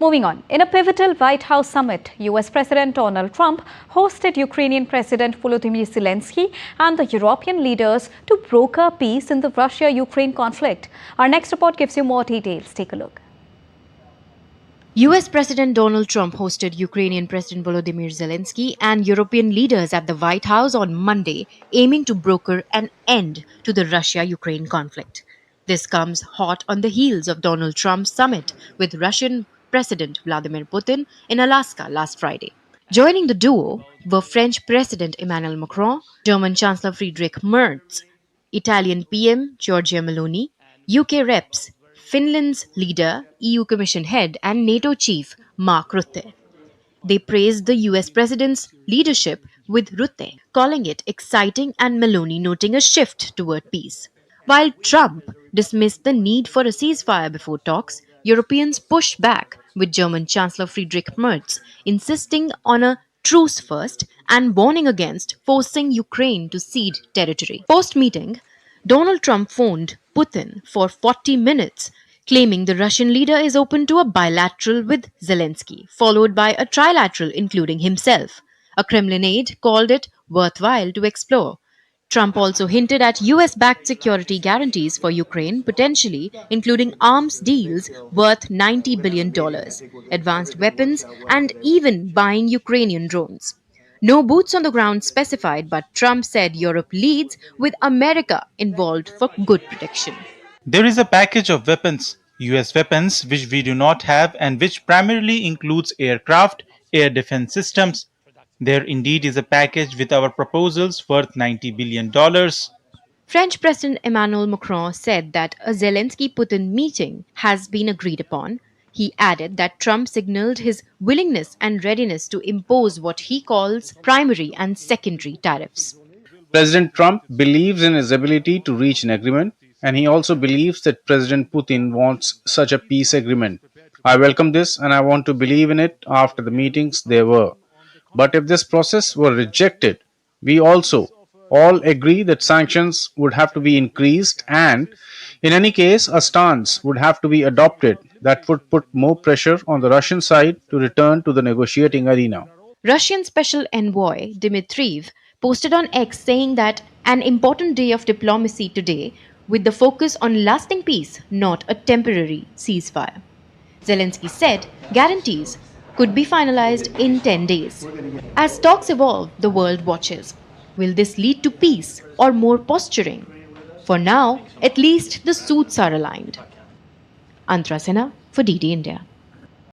Moving on, in a pivotal White House summit, US President Donald Trump hosted Ukrainian President Volodymyr Zelenskyy and the European leaders to broker peace in the Russia-Ukraine conflict. Our next report gives you more details. Take a look. US President Donald Trump hosted Ukrainian President Volodymyr Zelenskyy and European leaders at the White House on Monday, aiming to broker an end to the Russia-Ukraine conflict. This comes hot on the heels of Donald Trump's summit with Russian President Vladimir Putin in Alaska last Friday. Joining the duo were French President Emmanuel Macron, German Chancellor Friedrich Merz, Italian PM Giorgia Meloni, UK reps, Finland's leader, EU Commission head and NATO chief Mark Rutte. They praised the US president's leadership, with Rutte calling it exciting and Meloni noting a shift toward peace. While Trump dismissed the need for a ceasefire before talks, Europeans pushed back, with German Chancellor Friedrich Merz insisting on a truce first and warning against forcing Ukraine to cede territory. Post-meeting, Donald Trump phoned Putin for 40 minutes, claiming the Russian leader is open to a bilateral with Zelenskyy, followed by a trilateral including himself. A Kremlin aide called it worthwhile to explore. Trump also hinted at US-backed security guarantees for Ukraine, potentially including arms deals worth $90 billion, advanced weapons, and even buying Ukrainian drones. No boots on the ground specified, but Trump said Europe leads, with America involved for good protection. There is a package of weapons, US weapons, which we do not have and which primarily includes aircraft, air defense systems. There indeed is a package with our proposals worth $90 billion. French President Emmanuel Macron said that a Zelensky-Putin meeting has been agreed upon. He added that Trump signaled his willingness and readiness to impose what he calls primary and secondary tariffs. President Trump believes in his ability to reach an agreement, and he also believes that President Putin wants such a peace agreement. I welcome this and I want to believe in it after the meetings there were. But if this process were rejected, we also all agree that sanctions would have to be increased, and in any case, a stance would have to be adopted that would put more pressure on the Russian side to return to the negotiating arena. Russian Special Envoy Dmitriev posted on X saying that an important day of diplomacy today, with the focus on lasting peace, not a temporary ceasefire. Zelenskyy said guarantees could be finalized in 10 days. As talks evolve, the world watches. Will this lead to peace or more posturing? For now, at least the suits are aligned. Antra Sinha for DD India.